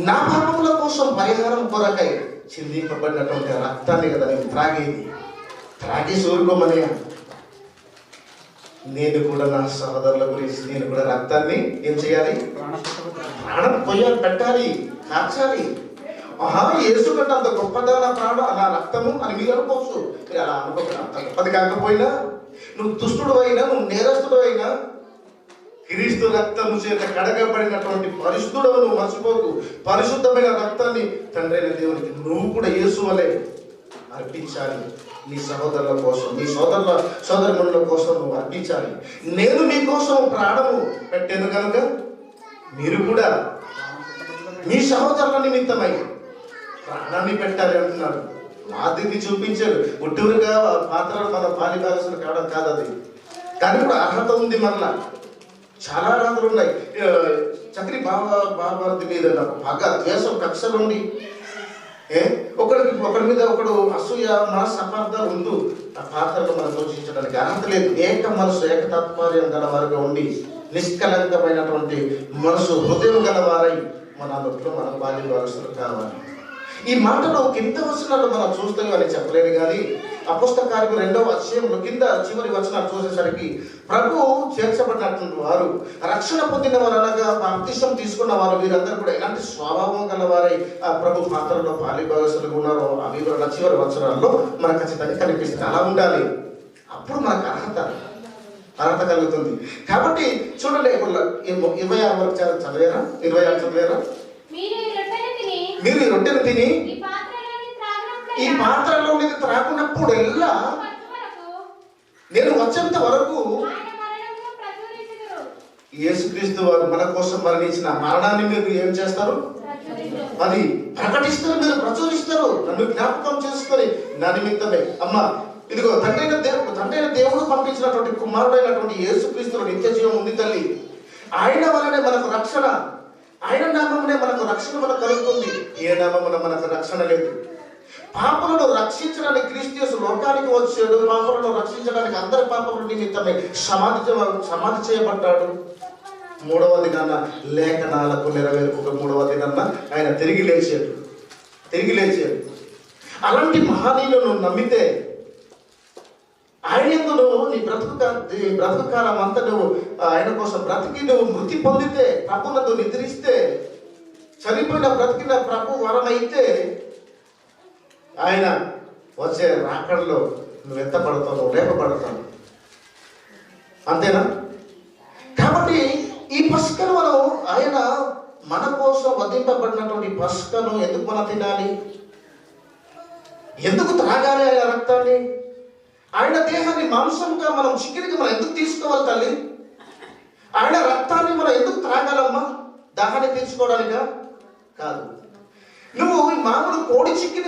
నా పాపముల కోసం పరిహారం కొరకై చిందింపబడినటువంటి రక్తాన్ని కదా నేను త్రాగి సూరుకోమని. నేను కూడా నా సహోదరుల గురించి నేను కూడా రక్తాన్ని ఏం చేయాలి? ప్రాణం పొయ్యాలి, పెట్టాలి, కార్చాలి. యేసు కంటే అంత గొప్పదా నా ప్రాణం, నా రక్తము అని మీరు అనుకోవచ్చు. మీరు అలా అనుకోకుండా, అంత గొప్పది కాకపోయినా, నువ్వు దుష్టుడు అయినా, నువ్వు నేరస్తుడు అయినా, క్రీస్తు రక్తము చేత కడగబడినటువంటి పరిశుద్ధుడవు నువ్వు మర్చిపోకు. పరిశుద్ధమైన రక్తాన్ని తండ్రి అయిన దేవునికి నువ్వు కూడా యేసు వలె అర్పించాలి. నీ సహోదరుల కోసం, నీ సోదరుల కోసం నువ్వు అర్పించాలి. నేను మీకోసం ప్రాణము పెట్టాను కనుక మీరు కూడా మీ సహోదరుల నిమిత్తమై ప్రాణాన్ని పెట్టాలి అంటున్నాడు. మాదిరిని చూపించాడు. ఒట్టూరుగా పాత్రలు మన బాలికాలసులు కావడం కాదు అది, కానీ కూడా అర్హత ఉంది. మరలా చాలా అర్హతలు ఉన్నాయి. చక్రి బాబారథి మీద నాకు బాగా ద్వేషం, కక్షలు ఉండి ఒకరి మీద ఒకడు అసూయ, మనస్సపార్థాలు ఉంటూ ఆ పాత్రను మనం పోషించడానికి అర్హత లేదు. ఏక మనసు, ఏకతాత్పర్యం గలవారుగా ఉండి నిష్కలంకమైనటువంటి మనసు, హృదయం గలవారై మన అందులో మన బాల్య వారసులు కావాలి. ఈ మాటలో కింద వచనాలు మనం చూస్తాం అని చెప్పలేదు, కానీ అపోస్తల కార్యము 2వ అధ్యాయంలో కింద చివరి వచనాలు చూసేసరికి ప్రభు చేర్చబడినటువంటి వారు, రక్షణ పొందిన వారు అనగా బాప్తిసం తీసుకున్న వారు, వీరందరూ కూడా ఎలాంటి స్వభావం గలవారై ఆ ప్రభు పాత్రలో పాలిభాగస్తులుగా ఉన్నారో ఆ వివరణ చివరి వచనాల్లో మనకు ఖచ్చితంగా కనిపిస్తుంది. అలా ఉండాలి, అప్పుడు మనకు అర్హత కలుగుతుంది. కాబట్టి చూడండి, ఇప్పుడు 26 వరకు చదివారా? 26 చదివారా? మీరు ఈ రొట్టెను తిని ఈ పాత్రలో త్రాగునప్పుడు ఎల్లా నేను వచ్చేంత వరకు యేసుక్రీస్తు వారు మన కోసం మరణించిన మరణాన్ని మీరు ఏం చేస్తారు? అది ప్రకటిస్తారు, మీరు ప్రచురిస్తారు. నన్ను జ్ఞాపకం చేసుకొని నా నిమిత్తమే. అమ్మ ఇదిగో తండ్రి అయిన దేవుడు పంపించినటువంటి కుమారుడైనటువంటి యేసుక్రీస్తులో నిత్య జీవం ఉంది తల్లి. ఆయన వలనే మనకు రక్షణ, ఆయన నామమునే మనకు రక్షణ మనకు కలుగుతుంది. ఏ నామమున మనకు రక్షణ లేదు. పాపలను రక్షించడానికి క్రీస్తు యేసు లోకానికి వచ్చాడు. పాపలను రక్షించడానికి అందరి పాపముల నిమిత్తమే సమాధి చేయబడ్డాడు. 3వ దినాన లేఖనాలకు నెరవేర్పుగా 3వ దినాన ఆయన తిరిగి లేచాడు. అలాంటి మహనీయులను నమ్మితే ఆయన నువ్వు నీ బ్రతుకు కాలం అంతా నువ్వు ఆయన కోసం బ్రతికి నువ్వు మృతి పొందితే, ప్రభునందు నిద్రిస్తే, చనిపోయిన బ్రతికిన ప్రభు వరమైతే ఆయన వచ్చే రాకడలో నువ్వు ఎత్తపడతావు, నువ్వు లేపబడతావు. అంతేనా? కాబట్టి ఈ పస్కను మనం, ఆయన మన కోసం వధింపబడినటువంటి పస్కను ఎందుకు మనం తినాలి? ఎందుకు త్రాగాలి ఆయన రక్తాన్ని? ఆయన దేహాన్ని మాంసంగా మనం చికెన్గా మనం ఎందుకు తీసుకోవాలి తల్లి? ఆయన రక్తాన్ని మనం ఎందుకు త్రాగాలమ్మా? దాహాన్ని తీర్చుకోవడానికా? కాదు. నువ్వు మామూలు కోడి చికెన్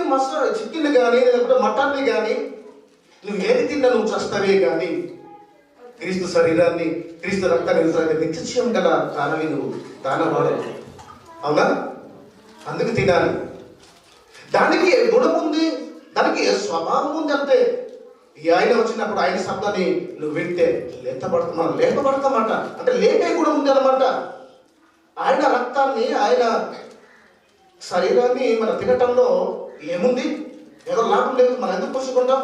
కానీ, లేకపోతే మటన్ని కానీ, నువ్వు ఏది తిన్నా నువ్వు చస్తావే కానీ క్రీస్తు శరీరాన్ని, క్రీస్తు రక్తాన్ని నిత్యం గల దానవి నువ్వు దానవాడు. అవునా? అందుకు తినాలి. దానికి గుణం ఉంది, దానికి స్వభావం ఉంది. అంతే. ఈ ఆయన వచ్చినప్పుడు ఆయన శబ్దాన్ని నువ్వు వింటే లేపబడతామాట. అంటే లేపే గుణం ఉంది అనమాట. ఆయన రక్తాన్ని, ఆయన శరీరాన్ని మన తినటంలో ఏముంది? ఏదో లాభం లేదు. మనం ఎందుకు పుచ్చుకుంటాం?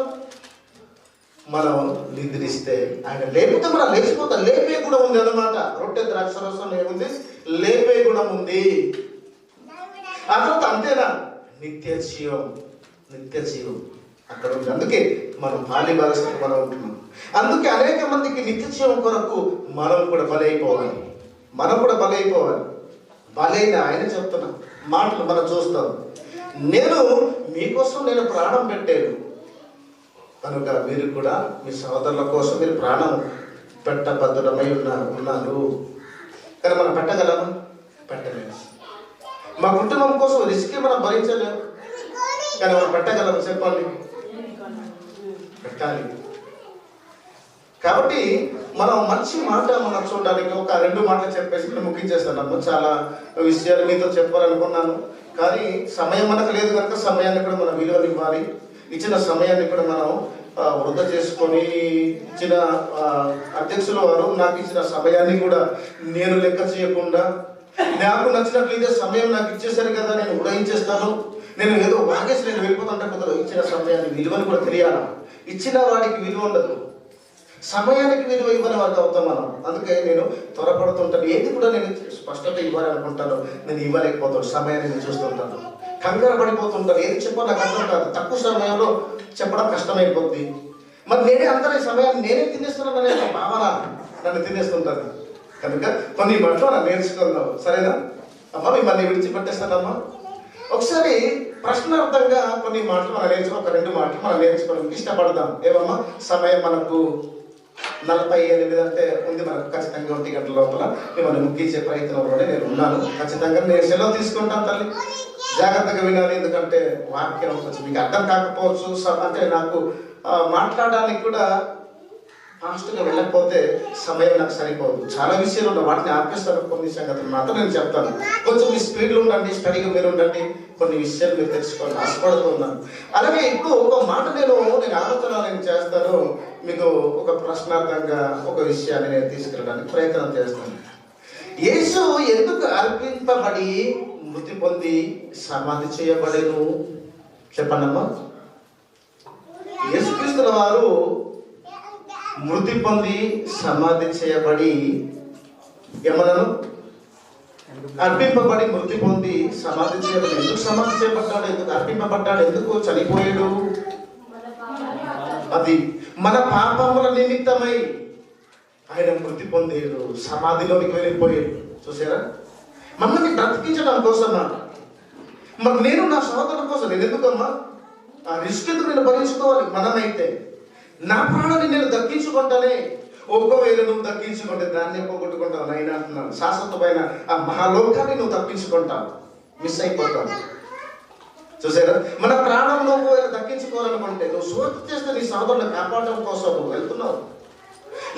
మనం నిద్రిస్తే ఆయన లేపితే మనం లేచిపోతాం. లేపే గుణం ఉంది అన్నమాట. రొట్టె ద్రాక్ష రసం ఏముంది? లేపే గుణం ఉంది. ఆ తర్వాత అంతేనా? నిత్య జీవం అక్కడ ఉంది. అందుకే మనం పాలి భాగస్థితి మనం ఉంటున్నాం. అందుకే అనేక మందికి నిత్య జీవం కొరకు మనం కూడా బలైపోవాలి. బలైన ఆయన చెప్తున్నా మాటలు మనం చూస్తాం. నేను మీకోసం నేను ప్రాణం పెట్టాను కనుక మీరు కూడా మీ సోదరుల కోసం మీరు ప్రాణం పెట్టబద్ధులమై ఉన్నాను. కానీ మనం పెట్టగలమా? పెట్టలేము. మా కుటుంబం కోసం రిస్క్ మనం భరించలేము. కానీ మనం పెట్టగలము? చెప్పండి, పెట్టాలి. కాబట్టి మనం మంచి మాట మనం చూడడానికి ఒక 2 మాటలు చెప్పేసి నేను ముగించేస్తాను. చాలా విషయాలు మీతో చెప్పాలనుకున్నాను, కానీ సమయం మనకు లేదు కనుక సమయాన్ని కూడా మనం విలువనివ్వాలి. ఇచ్చిన సమయాన్ని కూడా మనం వృధా చేసుకొని, ఇచ్చిన అధ్యక్షుల వారు నాకు ఇచ్చిన సమయాన్ని కూడా నేను లెక్క చేయకుండా, నాకు నచ్చినట్లయితే సమయం నాకు ఇచ్చేసారు కదా నేను ఉడయించేస్తాను, నేను ఏదో వాగేసి నేను వెళ్ళిపోతుంటే కుదరదు. ఇచ్చిన సమయాన్ని విలువని కూడా తెలియాలి. ఇచ్చిన వాడికి విలువ ఉండదు, సమయానికి విలువ ఇవ్వని వారికి అవుతాం మనం. అందుకే నేను త్వరపడుతుంటాను. ఏది కూడా నేను స్పష్టత ఇవ్వాలనుకుంటాను, నేను ఇవ్వలేకపోతాను. సమయాన్ని నేను చూస్తుంటాను, కంగారు పడిపోతుంటాను. ఏది చెప్పాలో నాకు అర్థం కాదు. తక్కువ సమయంలో చెప్పడం కష్టమైపోద్ది. మరి నేనే అందరి సమయాన్ని నేనే తినేస్తున్నాను అనే భావన నన్ను తినేస్తుంటాను. కనుక కొన్ని మాటలు మనం నేర్చుకుందాం. సరేనా అమ్మ? మిమ్మల్ని విడిచిపెట్టేస్తానమ్మా. ఒకసారి ప్రశ్నార్థంగా కొన్ని మాటలు మనం నేర్చుకో, ఒక 2 మాటలు మనం నేర్చుకోవడానికి ఇష్టపడదాం. ఏమమ్మా? సమయం మనకు 48 అంటే ఉంది మనకు. ఖచ్చితంగా 1 గంటల లోపల మిమ్మల్ని ముగించే ప్రయత్నంలోనే నేను ఉన్నాను. ఖచ్చితంగా నేను సెలవు తీసుకుంటాను తల్లి. జాగ్రత్తగా వినాలి, ఎందుకంటే వాక్యం కొంచెం మీకు అర్థం కాకపోవచ్చు. అంటే నాకు మాట్లాడడానికి కూడా ఫాస్ట్గా వెళ్ళకపోతే సమయం నాకు సరిపోదు. చాలా విషయాలు ఉన్నాయి, వాటిని ఆపేస్తాను. కొన్ని సంగతులు మాత్రం నేను చెప్తాను. కొంచెం మీ స్పీడ్లో ఉండండి, స్టడీగా మీరు ఉండండి, కొన్ని విషయాలు మీరు తెలుసుకోవాలి. ఆశపడుతున్నాను. అలాగే ఇప్పుడు ఒక మాట నేను ఆలోచన చేస్తాను. మీకు ఒక ప్రశ్నార్థంగా ఒక విషయాన్ని నేను తీసుకెళ్ళడానికి ప్రయత్నం చేస్తాను. యేసు ఎందుకు అర్పింపబడి మృతి పొంది సమాధి చేయబడేను? చెప్పండమ్మా. యేసుక్రీస్తుల వారు మృతి పొంది సమాధి చేయబడి ఏమన్నాను? అర్పింపబడి మృతి పొంది సమాధి చేయబడి. ఎందుకు సమాధి చేయబడ్డాడు? ఎందుకు అర్పింపబడ్డాడు? ఎందుకు చనిపోయాడు? అది మన పాపముల నిమిత్తమై ఆయన మృతి పొందేడు, సమాధిలోనికి వెళ్ళిపోయాడు. చూసారా? మమ్మల్ని బ్రతికించడం కోసమా? మరి నేను నా సోదరుల కోసం నేను ఎందుకమ్మా ఆ రిస్క్ ఎందుకు నేను భరించుకోవాలి? మనమైతే నా ప్రాణాన్ని నేను దక్కించుకుంటానే. ఒకవేళ నువ్వు దక్కించుకుంటే దాన్ని పోగొట్టుకుంటావు నైనా అంటున్నాను. శాశ్వతమైన ఆ మహాలోకాన్ని నువ్వు తప్పించుకుంటావు, మిస్ అయిపోతావు. చూసారా? మన ప్రాణం నువ్వు దక్కించుకోవాలనుకుంటే నువ్వు సువార్త చేస్తే నీ సోదరులను కాపాడడం కోసం నువ్వు వెళ్తున్నావు.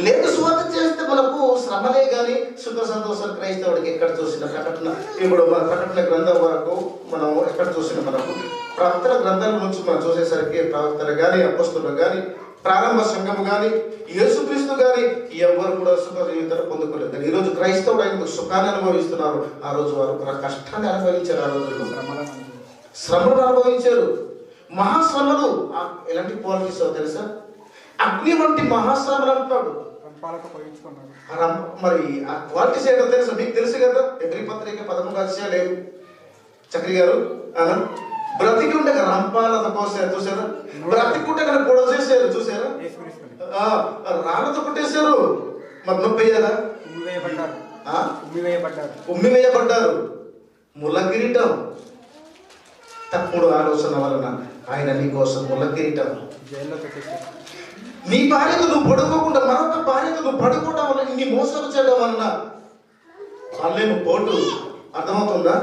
లేదు సువార్త చేస్తే మనకు శ్రమలే కానీ సుఖ సంతోషాలు క్రైస్తవుడికి ఎక్కడ చూసిన ప్రకటన. ఇప్పుడు మన ప్రకటన గ్రంథం వరకు మనం ఎక్కడ చూసిన మనకు ప్రవక్తల గ్రంథాల నుంచి మనం చూసేసరికి ప్రవక్తలు కానీ, అపొస్తలులు కానీ, ప్రారంభ సంఘము కానీ, యేసుక్రీస్తు కానీ ఎవరు కూడా సుఖ జీవితాలు పొందుకోలేదు. కానీ ఈరోజు క్రైస్తవుడు ఆయన సుఖాన్ని అనుభవిస్తున్నారు. ఆ రోజు వారు కష్టాన్ని అనుభవించారు. ఆ రోజు శ్రమలు అనుభవించారు, మహాశ్రమలు. ఎలాంటి క్వాలిటీస్ తెలుసా? అగ్ని వంటి మహాశ్రమలు అంటాడు. మరి ఆ క్వాలిటీస్ ఏంటో తెలుసా? మీకు తెలుసు కదా. ఎబ్రీ పత్రిక 13 అధ్యాయం చక్రి గారు బ్రతికి ఉంటే రంపాలతో కోసారు. చూసారా? బ్రతికుంటే కనుక గొడవ చేశారు. చూసారా? రాళ్ళతో కొట్టేశారు. మరి నొప్పి అయ్యారా? ఉమ్మి వేయబడ్డారు. ముళ్ళ కిరీటం. తప్పుడు ఆలోచన వలన ఆయన నీ కోసం ముళ్ళ కిరీటం. నీ భార్యతో నువ్వు పడుకోకుండా మరొక భార్యతో నువ్వు పడుకోవడం వల్ల నీ మోసాలు చేయడం వలన వాళ్ళేమో పోటు. అర్థమవుతుందా?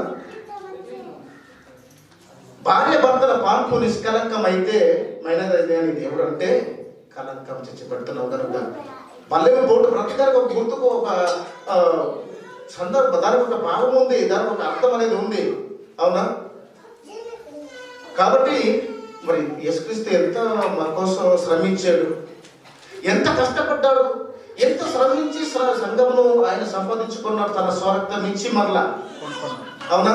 భార్య భర్తల పాల్పు నిష్కలంకం అయితే మైనది అని దేవుడు అంటే కలంకం తెచ్చిపెడుతున్నావు కనుక వాళ్ళేమో పోటు. ప్రతిదానికి ఒక గుర్తుకు ఒక సందర్భం, దానికి ఒక భావం ఉంది, దానికి ఒక అర్థం అనేది ఉంది. అవునా? కాబట్టి మరి యేసుక్రీస్తు ఎంత మన కోసం శ్రమించాడు, ఎంత కష్టపడ్డాడు, ఎంత శ్రమించి సంఘమును ఆయన సంపాదించుకున్నాడు. తన స్వరక్తం ఇచ్చి మరలా, అవునా,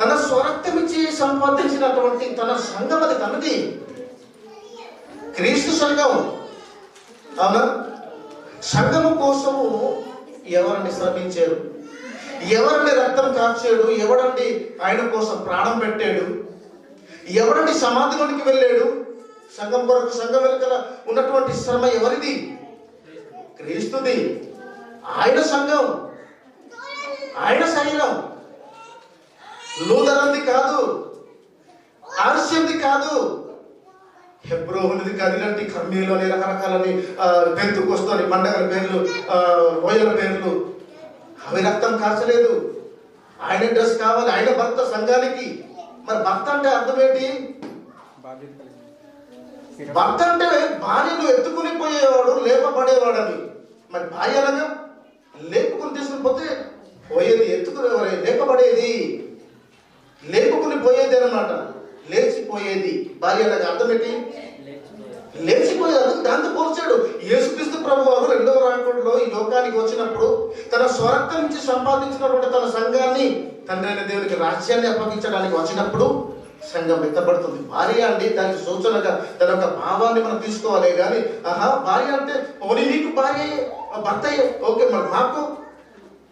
తన స్వరక్తం ఇచ్చి సంపాదించినటువంటి తన సంఘం, అది తనది, క్రీస్తు సంఘం. అవునా, సంఘము కోసము ఎవరిని శ్రమించాడు, ఎవరిని రక్తం కార్చాడు, ఎవడండి ఆయన కోసం ప్రాణం పెట్టాడు, ఎవడండి సమాధిలోనికి వెళ్ళాడు, సంఘం కొరకు, సంఘం వెనుకల ఉన్నటువంటి శ్రమ ఎవరిది? క్రీస్తుది. ఆయన సంఘం, ఆయన శరీరం. లూథరన్ది కాదు, ఆర్సియంది కాదు, హెబ్రోనుది కాదు. ఇలాంటి కర్మీలు అని రకరకాలని పెంతుకొస్తని పండగల పేర్లు, రోయల పేర్లు, అవి రక్తం కార్చలేదు. ఆయన డ్రెస్ కావాలి, ఆయన భర్త సంఘానికి. మరి భర్త అంటే అర్థం ఏంటి? భర్త అంటే భార్యను ఎత్తుకుని పోయేవాడు, లేపబడేవాడని. మరి భార్య అనగా లేపుకుని తీసుకుని పోతే పోయేది, ఎత్తుకునేవాడు, లేపబడేది, లేపుకుని పోయేది అన్నమాట, లేచిపోయేది. భార్య అనగా అర్థం ఏంటి? లేచిపోయేది. దాంతో పోల్చాడు. యేసుక్రీస్తు ప్రభువారు రెండవ రాకడలో ఈ లోకానికి వచ్చినప్పుడు తన స్వరక్తం నుంచి సంపాదించినటువంటి తన సంఘాన్ని, తండ్రి అయిన దేవునికి రాజ్యాన్ని అప్పగించడానికి వచ్చినప్పుడు సంఘం ఎత్తబడుతుంది. భార్య అండి, దానికి సూచనగా తన యొక్క భావాన్ని మనం తీసుకోవాలి. కానీ భార్య అంటే ఓని నీకు భార్య, భర్తయ్యే, ఓకే, మరి మాకు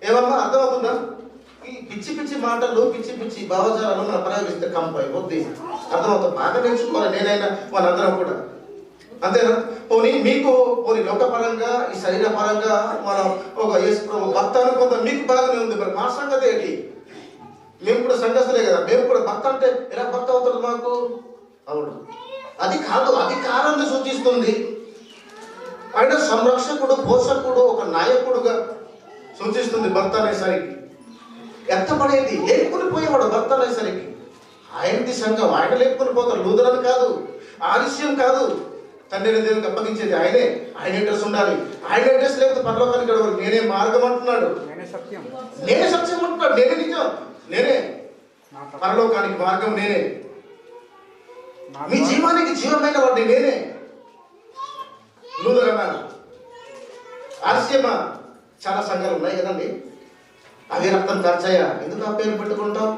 ఏమన్నా అర్థమవుతుందా? ఈ పిచ్చి పిచ్చి మాటలు, పిచ్చి పిచ్చి భావజాలను మనం ప్రయోగిస్తే కంపై వద్ది అర్థమవుతుంది. బాగా నేర్చుకోవాలి, నేనైనా వాళ్ళందరం కూడా. అంతేనా? పోనీ మీకు పోనీ లోకపరంగా, ఈ శరీర పరంగా మనం ఒక భర్త అనుకుందాం, మీకు బాగానే ఉంది. మరి మా సంగతి ఏంటి? మేము కూడా సంఘస్థులే కదా, మేము కూడా భర్త అంటే ఎలా భర్త అవుతుంది మాకు? అవును, అది కాదు, అధికారాన్ని సూచిస్తుంది. ఆయన సంరక్షకుడు, పోషకుడు, ఒక నాయకుడుగా సూచిస్తుంది భర్త అనేసరికి. ఎత్తపడేది, లేపుకుని పోయేవాడు భర్త అనేసరికి. ఆయనది సంఘం, ఆయన లేపుకుని పోతాడు. లూథరన్ కాదు, ఆలస్యం కాదు, తండ్రి దేవునికి అప్పగించేది ఆయనే. ఆయన అడ్రస్ ఉండాలి. ఆయన అడ్రస్ లేకపోతే పరలోకానికి గడవరు. నేనే మార్గం అంటున్నాడు, నేనే సత్యం అంటున్నాడు, నేనే నిజం, నేనే పరలోకానికి మార్గం, నేనే మీ జీవానికి జీవమైన వాడిని, నేనే. లూథరనా, ఆర్సియమా, చాలా సంఘాలు ఉన్నాయి కదండి. అవి రక్తం ఖర్చయ్యా. ఎందుకు ఆ పేరు పెట్టుకుంటాం?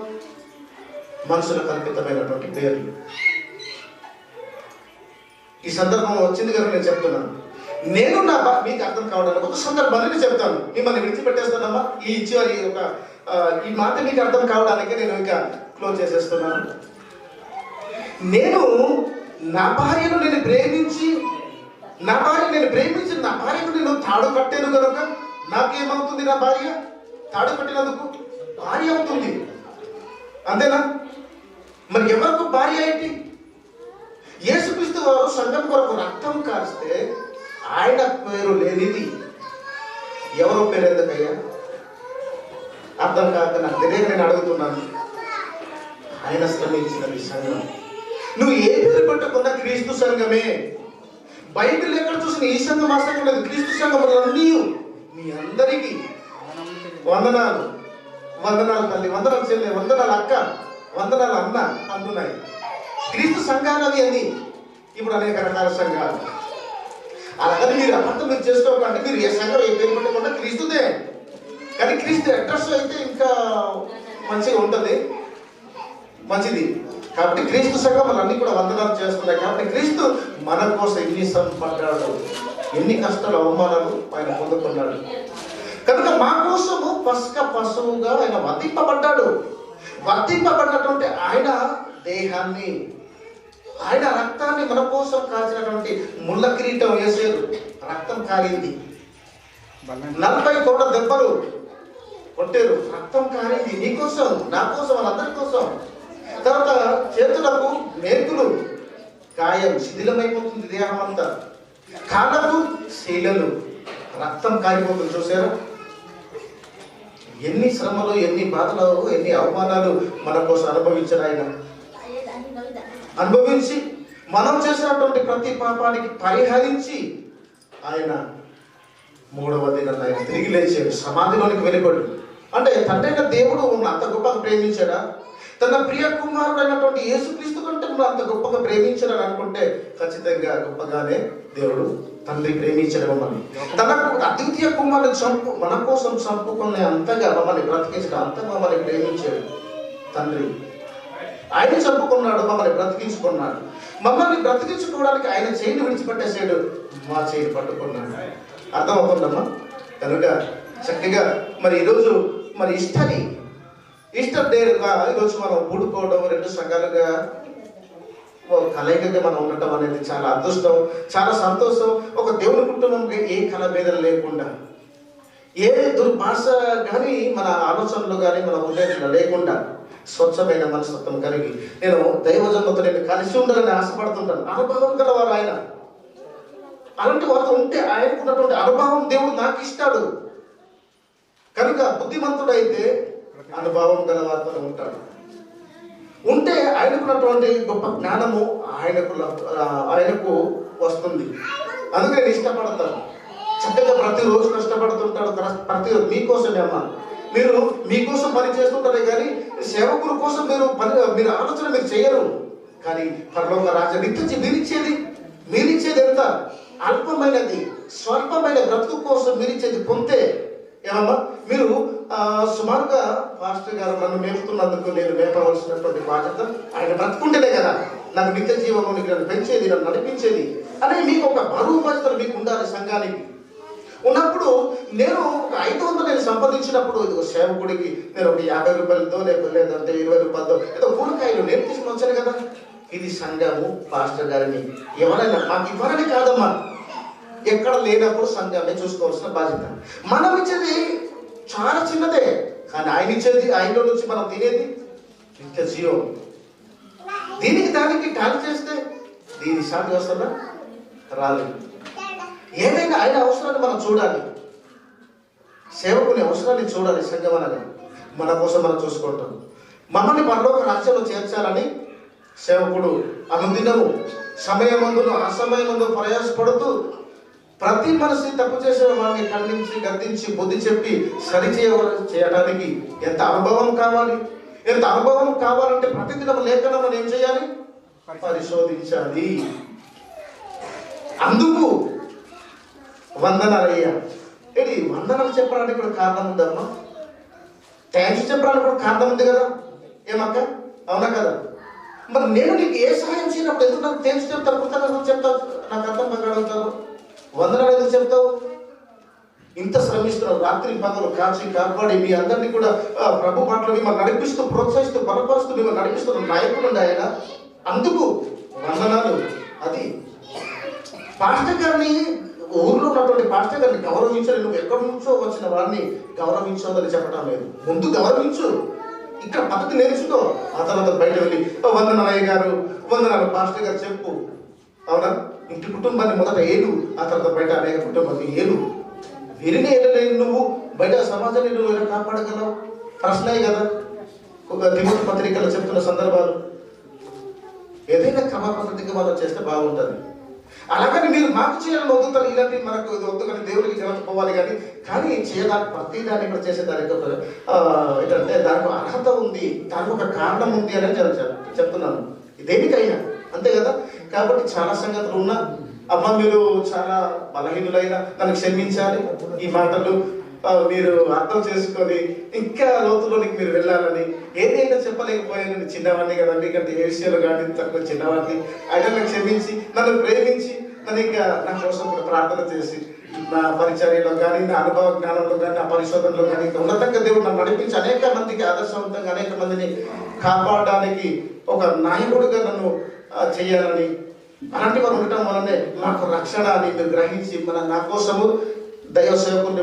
మనుషుల కల్పితమైనటువంటి పేర్లు. ఈ సందర్భం వచ్చింది కనుక నేను చెప్తున్నాను. నేను నా మీకు అర్థం కావడానికి ఒక సందర్భాన్ని చెప్తాను. మిమ్మల్ని విడిచిపెట్టేస్తానమ్మా. ఈ చివరి ఈ మాట మీకు అర్థం కావడానికి నేను ఇంకా క్లోజ్ చేసేస్తున్నాను. నేను నా భార్యను ప్రేమించి నా భార్యను నేను తాడు కట్టాను కనుక నాకేమవుతుంది? నా భార్య తాడు కట్టినందుకు భార్య అవుతుంది. అంతేనా? మరి ఎవరికి భార్య ఏంటి? యేసుక్రీస్తు వారు సంఘం కొరకు రక్తం కాస్తే ఆయన పేరు లేనిది ఎవరో పేరు ఎందుకయ్యా? అర్థం కాక నాకు తెలియక నేను అడుగుతున్నాను. ఆయన శ్రమించినది సంఘం. నువ్వు ఏ పేరు పెట్టుకున్నా క్రీస్తు సంఘమే. బైబిల్ ఎక్కడ చూసిన ఈ సంఘం, ఆ సంఘం లేదు. క్రీస్తు సంఘం అన్నీ మీ అందరికీ వందనాలు. వందనాలు తల్లి, వందనాలు చెల్లె, వందనాలు అక్క, వందనాలు అన్న అందున్నాయి. క్రీస్తు సంఘాలు అవి అన్ని. ఇప్పుడు అనేక రకాల సంఘాలు. అలాగని మీరు అర్థం మీరు చేసుకోకండి. మీరు ఏ సంఘం ఏ పేరు పెట్టుకున్నా క్రీస్తుదే. కానీ క్రీస్తు అడ్రస్ అయితే ఇంకా మంచిగా ఉంటుంది, మంచిది. కాబట్టి క్రీస్తు సంఘం అన్నీ కూడా వందనాలు చేస్తున్నాయి. కాబట్టి క్రీస్తు మన కోసం ఎన్ని పడ్డాడు, ఎన్ని కష్టాలు, అవమానాలు ఆయన పొందుకున్నాడు. కనుక మా కోసము పస్క పశువుగా ఆయన వర్తింపబడ్డాడు. వర్తింపబడినటువంటి ఆయన దేహాన్ని, ఆయన రక్తాన్ని మన కోసం కాల్చినటువంటి ముళ్ళ కిరీటం వేసారు. రక్తం కారింది. 40 కోట్ల దెబ్బలు కొట్టారు. రక్తం కారింది. నీ కోసం, నా కోసం, వాళ్ళందరి కోసం. తర్వాత చేతులకు మేకులు, గాయం శిథిలమైపోతుంది దేహం అంతా. కాళ్ళకు శీలలు, రక్తం కారిపోతుంది. చూసారా? ఎన్ని శ్రమలు, ఎన్ని బాధలు, ఎన్ని అవమానాలు మన కోసం అనుభవించారు ఆయన. అనుభవించి మనం చేసినటువంటి ప్రతి పాపానికి పరిహరించి ఆయన 3వ దినాన ఆయన తిరిగి లేచాడు, సమాధిలోనికి వెళ్ళిపోయాడు. అంటే తండ్రి అయిన దేవుడు అంత గొప్పగా ప్రేమించాడా? తన ప్రియ కుమారుడు అయినటువంటి యేసుక్రీస్తు కంటే ప్రపంచంలో అంత గొప్పగా ప్రేమించాలని అనుకుంటే ఖచ్చితంగా గొప్పగానే దేవుడు తండ్రి ప్రేమించడం మమ్మల్ని. తనకు అద్వితీయ కుమారుని మన కోసం చంపుకునే అంతగా మమ్మల్ని బ్రతికించడం, అంతగా మమ్మల్ని ప్రేమించాడు తండ్రి. ఆయన చంపుకున్నాడు, మమ్మల్ని బ్రతికించుకున్నాడు. మమ్మల్ని బ్రతికించుకోవడానికి ఆయన చేయిని విడిచిపెట్టేసాడు, మా చేయిని పట్టుకున్నాడు. అర్థమవుతుందమ్మా? కనుక చక్కగా మరి ఈరోజు మరి ఈస్టర్ డేగా ఈరోజు మనం కూడుకోవడం, రెండు సంఘాలుగా కలయికగా మనం ఉండటం అనేది చాలా అదృష్టం, చాలా సంతోషం. ఒక దేవుని కుటుంబంకి ఏ కలభేదం లేకుండా, ఏ దుర్భాష కానీ మన ఆలోచనలు కానీ మన హృదయంలో లేకుండా స్వచ్ఛమైన మనస్తత్వం కలిగి నేను దైవజన్మతో నేను కలిసి ఉండాలని ఆశపడుతుంటాను. అనుభవం గలవారు ఆయన. అలాంటి వారితో ఉంటే ఆయనకున్నటువంటి అనుభవం దేవుడు నాకు ఇస్తాడు. కనుక బుద్ధిమంతుడైతే అనుభవం గల వారితో ఉంటాడు. ఉంటే ఆయనకున్నటువంటి గొప్ప జ్ఞానము ఆయనకు వస్తుంది. అందుకే నేను ఇష్టపడతాను. చక్కగా ప్రతిరోజు కష్టపడుతుంటాడు. ప్రతిరోజు మీకోసమే అమ్మా. మీరు మీకోసం పని చేస్తుంటారే కానీ సేవకుల కోసం మీరు ఆలోచన మీరు చేయరు. కానీ పరలోక రాజ్య నిత్య మీరిచ్చేది ఎంత అల్పమైనది, స్వల్పమైన బ్రతుకు కోసం మీరిచ్చేది పొంతే ఏమమ్మా. మీరు సుమారుగా పాస్టర్ గారు నన్ను మేపుతున్నందుకు నేను మేపవలసినటువంటి బాధ్యత ఆయన బ్రతుకుంటేనే కదా నాకు నిత్య జీవము నన్ను పెంచేది, నన్ను నడిపించేది అనే మీకు ఒక బరువు బాధ్యతలు మీకు ఉండాలి. సంఘానికి ఉన్నప్పుడు నేను ఒక 500 నేను సంపాదించినప్పుడు ఇది సేవకుడికి నేను ఒక 50 రూపాయలతో లేదంటే 20 రూపాయలతో ఏదో కూరగాయలు నేను తీసుకుని వచ్చాను కదా. ఇది సంఘము పాస్టర్ గారిని ఎవరైనా మాకు ఇవ్వాలని కాదమ్మా. ఎక్కడ లేనప్పుడు సంఘాన్ని చూసుకోవాల్సిన బాధ్యత. మనం ఇచ్చేది చాలా చిన్నదే, కానీ ఆయన ఇచ్చేది, ఆయనలో నుంచి మనం తినేది నిత్య జీవం. దీనికి దానికి టాలి చేస్తే దీని సాటి వస్తుందా? రాలేదు. ఏదైనా ఆయన అవసరాన్ని మనం చూడాలి, సేవకుని అవసరాన్ని చూడాలి. సంఘం అనగా మన కోసం మనం చూసుకుంటాం. మమ్మల్ని పరలోక రాజ్యంలో చేర్చాలని సేవకుడు అనుదినము సమయమందును అసమయమందు ప్రయాసపడుతూ ప్రతి మనిషి తప్పు చేసిన వారిని ఖండించి గద్దించి బుద్ధి చెప్పి చేయడానికి ఎంత అనుభవం కావాలి. ఎంత అనుభవం కావాలంటే ప్రతిదినం లేఖనం ఏం చేయాలి? పరిశోధించాలి. అందుకు వందనాలయ్యా. ఇది వందనాలు చెప్పడానికి కూడా కారణం ఉందమ్మా. థ్యాంక్స్ చెప్పడానికి కూడా కారణం ఉంది కదా. ఏమక్క? అవునా కదా? మరి నేను నీకు ఏ సహాయం చేయనప్పుడు ఎందుకు నాకు థ్యాంక్స్ చెప్తాను, కృతజ్ఞతలు చెప్తావు? నాకు అర్థం పక్కడవుతాను. వందనాలు ఎందుకు చెప్తావు? ఇంత శ్రమిస్తున్నావు, రాత్రి పగలు కాచి కాపాడి మీ అందరినీ కూడా ప్రభు మాటలు మిమ్మల్ని నడిపిస్తూ ప్రోత్సహిస్తూ బలపరుస్తూ మిమ్మల్ని నడిపిస్తున్న నాయకుడు ఆయన. అందుకు వందనాలు. అది పాస్టర్ గారిని, ఊర్లో ఉన్నటువంటి పాస్టర్ గారిని గౌరవించాలి. నువ్వు ఎక్కడి నుంచో వచ్చిన వారిని గౌరవించోదని చెప్పడం లేదు. ముందు గౌరవించు, ఇక్కడ పద్ధతి నేర్చుకో. ఆ తర్వాత బయట వెళ్ళి వందనాలయ్య గారు, వందనాలు పాస్టర్ గారు చెప్పు. అవునా? ఇంటి కుటుంబాన్ని మొదట ఏలు, ఆ తర్వాత బయట అనేక కుటుంబాన్ని ఏలు. వీరిని ఏలలేని నువ్వు బయట సమాజాన్ని నువ్వు ఎలా కాపాడగలవు? ప్రశ్నే కదా. ఒక తిమోతి పత్రికలో చెప్తున్న సందర్భాలు ఏదైనా క్రమ పద్ధతిగా మనం చేస్తే బాగుంటుంది. అలాగని మీరు మాకు చేయాలని వద్దుతారు, ఇలాంటి మనకు వద్దు కానీ దేవుడికి జరగకపోవాలి కానీ చేయడానికి ప్రతి దాన్ని కూడా చేసేదానికి ఏంటంటే దానికి అర్హత ఉంది, దానికి ఒక కారణం ఉంది అని చెప్తున్నాను. దేనికైనా అంతే కదా. కాబట్టి చాలా సంగతులు ఉన్నా అమ్మ మీరు చాలా బలహీనులైనా నన్ను క్షమించాలి. ఈ మాటలు మీరు అర్థం చేసుకొని ఇంకా లోతులోనికి మీరు వెళ్ళాలని ఏదైనా చెప్పలేకపోయాను. చిన్నవాడిని కదండి, ఎందుకంటే ఏ విషయాలు కానీ తక్కువ చిన్నవాడిని. ఆయన నన్ను క్షమించి నన్ను ప్రేమించి నన్ను ఇంకా నా కోసం కూడా ప్రార్థన చేసి నా పరిచర్యలో కానీ నా అనుభవ జ్ఞానంలో కానీ నా పరిశోధనలో కానీ ఇంకా ఉన్నతంగా దేవుడు నన్ను నడిపించి అనేక మందికి ఆదర్శవంతంగా అనేక మందిని కాపాడడానికి ఒక నాయకుడిగా నన్ను చేయాలని, అలాంటి వారు ఉండటం వల్లనే నాకు రక్షణ అని మీరు గ్రహించి నా కోసము దైవ సేవకుని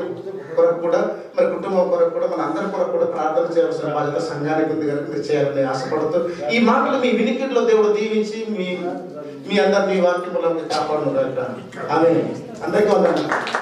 కొరకు కూడా మరి కుటుంబం కొరకు కూడా మన అందరి కొరకు కూడా ప్రార్థన చేయాల్సిన బాధ్యత సంఘానికి ఉంది కనుక మీరు చేయాలని ఆశపడుతూ ఈ మాటలు మీ వినికిడిలో దేవుడు దీవించి మీ అందరినీ వాక్యములను కాపాడును. ఆమె అందరికీ వందనాలు.